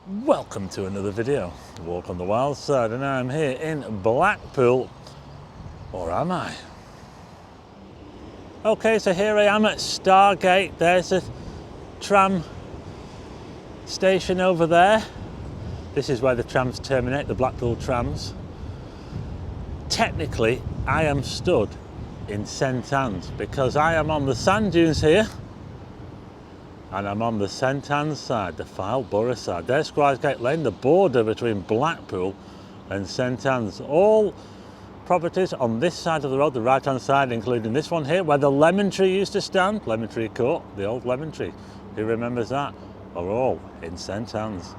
Welcome to another video, Walk on the Wild Side, and I'm here in Blackpool, or am I? Okay, so here I am at Stargate. There's a tram station over there. This is where the trams terminate, the Blackpool trams. Technically, I am stood in St Anne's because I am on the sand dunes here. And I'm on the St Anne's side, the Fylde Borough side. There's Squires Lane, the border between Blackpool and St Anne's. All properties on this side of the road, the right hand side, including this one here, where the lemon tree used to stand, lemon tree court, the old lemon tree. Who remembers that? Are all in St Anne's.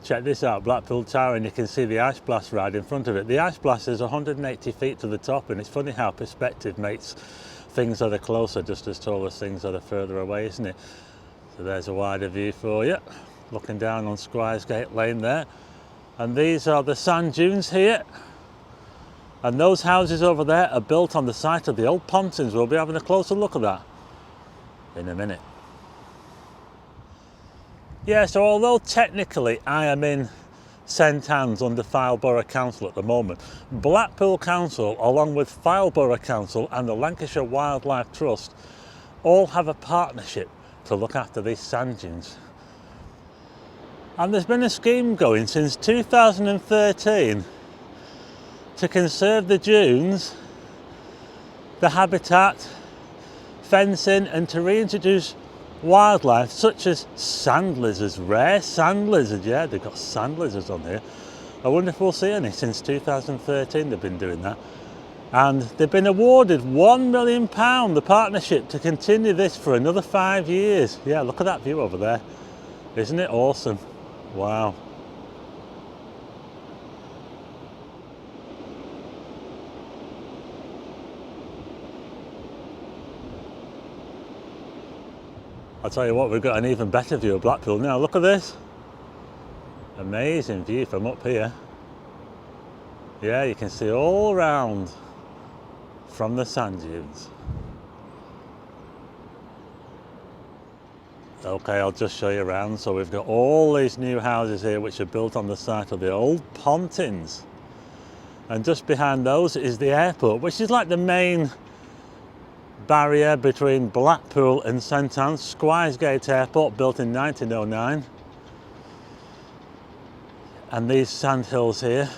Check this out, Blackpool Tower, and you can see the ice blast right in front of it. The ice blast is 180 feet to the top, and it's funny how perspective makes things that are closer just as tall as things that are further away, isn't it? So there's a wider view for you, looking down on Squires Lane there. And these are the sand dunes here. And those houses over there are built on the site of the old pontins. We'll be having a closer look at that in a minute. Yeah, so although technically I am in St Anne's under Fylde Borough Council at the moment, Blackpool Council, along with Fylde Borough Council and the Lancashire Wildlife Trust, all have a partnership to look after these sand dunes. And there's been a scheme going since 2013 to conserve the dunes, the habitat, fencing, and to reintroduce wildlife such as sand lizards, rare sand lizards. Yeah, they've got sand lizards on here. I wonder if we'll see any. Since 2013 they've been doing that, and they've been awarded £1 million, the partnership, to continue this for another 5 years. Yeah, look at that view over there, isn't it awesome? Wow. I'll tell you what, we've got an even better view of Blackpool now. Look at this. Amazing view from up here. Yeah, you can see all around from the sand dunes. Okay, I'll just show you around. So we've got all these new houses here which are built on the site of the old pontins. And just behind those is the airport, which is like the main barrier between Blackpool and St Anne's. Squires Airport, built in 1909. And these sand hills here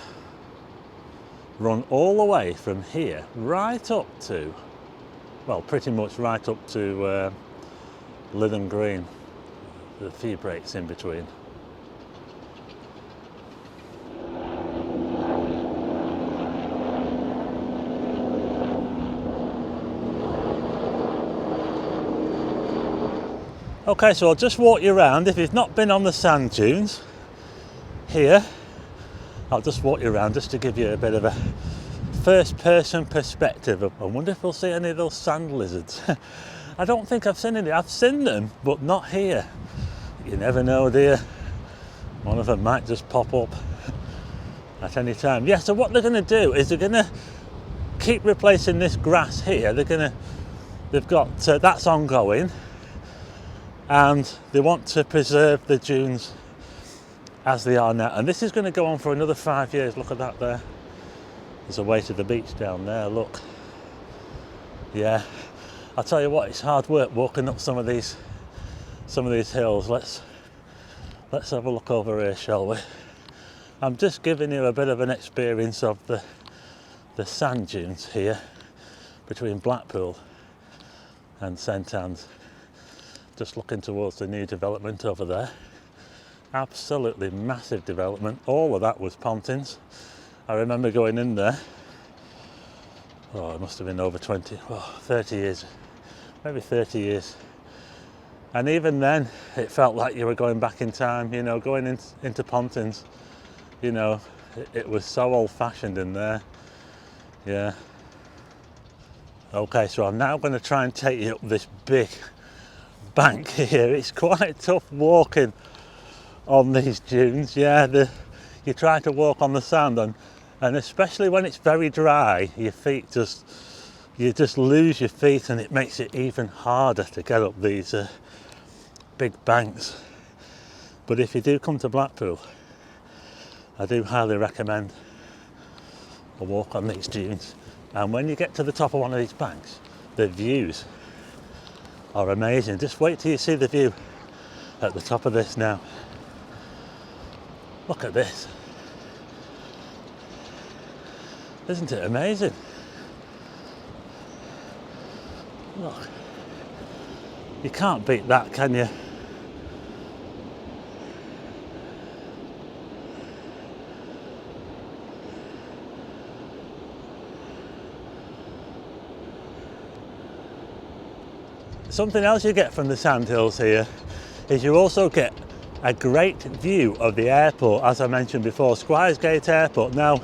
run all the way from here right up to, well, pretty much right up to Lytham Green. There's a few breaks in between. Okay, so I'll just walk you around. If you've not been on the sand dunes here, I'll just walk you around just to give you a bit of a first-person perspective. I wonder if we'll see any of those sand lizards. I don't think I've seen any. I've seen them, but not here. You never know, dear. One of them might just pop up at any time. Yeah, so what they're going to do is they're going to keep replacing this grass here. They've got that's ongoing. And they want to preserve the dunes as they are now. And this is going to go on for another 5 years. Look at that there. There's a way to the beach down there, look. Yeah, I'll tell you what, it's hard work walking up some of these hills. Let's have a look over here, shall we? I'm just giving you a bit of an experience of the sand dunes here between Blackpool and St Anne's. Just looking towards the new development over there. Absolutely massive development. All of that was pontins. I remember going in there. Oh, it must have been over 30 years. Maybe 30 years. And even then, it felt like you were going back in time, you know, going into pontins. You know, it was so old-fashioned in there. Yeah. Okay, so I'm now going to try and take you up this big bank here. It's quite tough walking on these dunes. Yeah, you try to walk on the sand, and especially when it's very dry, you just lose your feet, and it makes it even harder to get up these big banks. But if you do come to Blackpool, I do highly recommend a walk on these dunes. And when you get to the top of one of these banks, the views are amazing. Just wait till you see the view at the top of this now. Look at this. Isn't it amazing? Look. You can't beat that, can you? Something else you get from the Sandhills here is you also get a great view of the airport, as I mentioned before, Squires Airport. Now,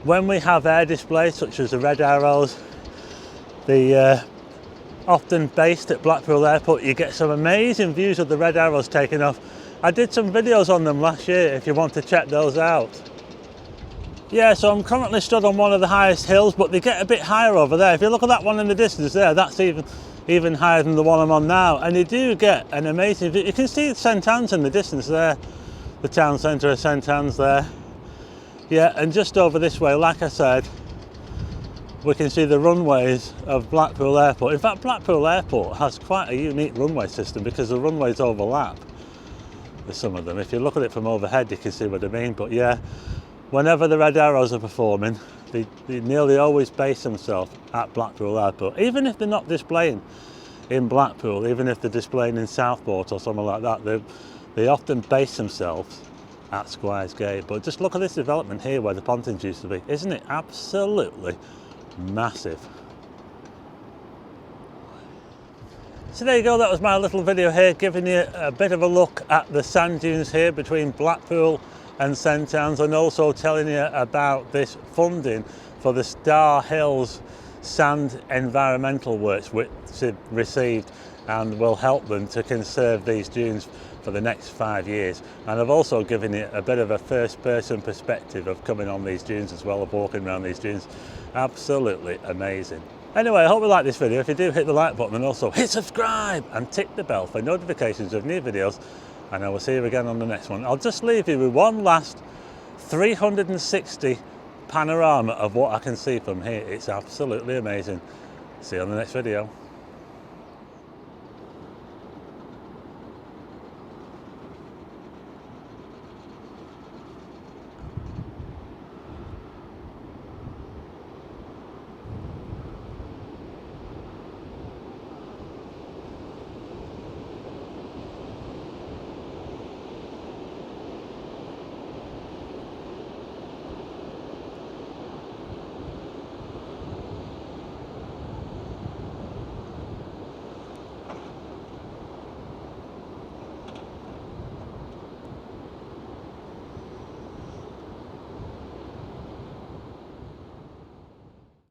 when we have air displays such as the red arrows, the often based at Blackpool Airport, you get some amazing views of the red arrows taking off. I did some videos on them last year if you want to check those out. Yeah, so I'm currently stood on one of the highest hills, but they get a bit higher over there. If you look at that one in the distance there, that's even higher than the one I'm on now, and you do get an amazing view. You can see St Anne's in the distance there, the town centre of St Anne's there. Yeah, and just over this way, like I said, we can see the runways of Blackpool Airport. In fact, Blackpool Airport has quite a unique runway system because the runways overlap with some of them. If you look at it from overhead, you can see what I mean. But yeah, whenever the red arrows are performing, they nearly always base themselves at Blackpool Airport. Even if they're not displaying in Blackpool, even if they're displaying in Southport or something like that, they often base themselves at Squires Gate. But just look at this development here where the pontins used to be. Isn't it absolutely massive? So there you go, that was my little video here giving you a bit of a look at the sand dunes here between Blackpool and St Anne's, and also telling you about this funding for the Starr Hills sand environmental works which they've received and will help them to conserve these dunes for the next 5 years. And I've also given you a bit of a first person perspective of coming on these dunes as well, of walking around these dunes. Absolutely amazing. Anyway, I hope you like this video. If you do, hit the like button and also hit subscribe and tick the bell for notifications of new videos, and I will see you again on the next one. I'll just leave you with one last 360 panorama of what I can see from here. It's absolutely amazing. See you on the next video.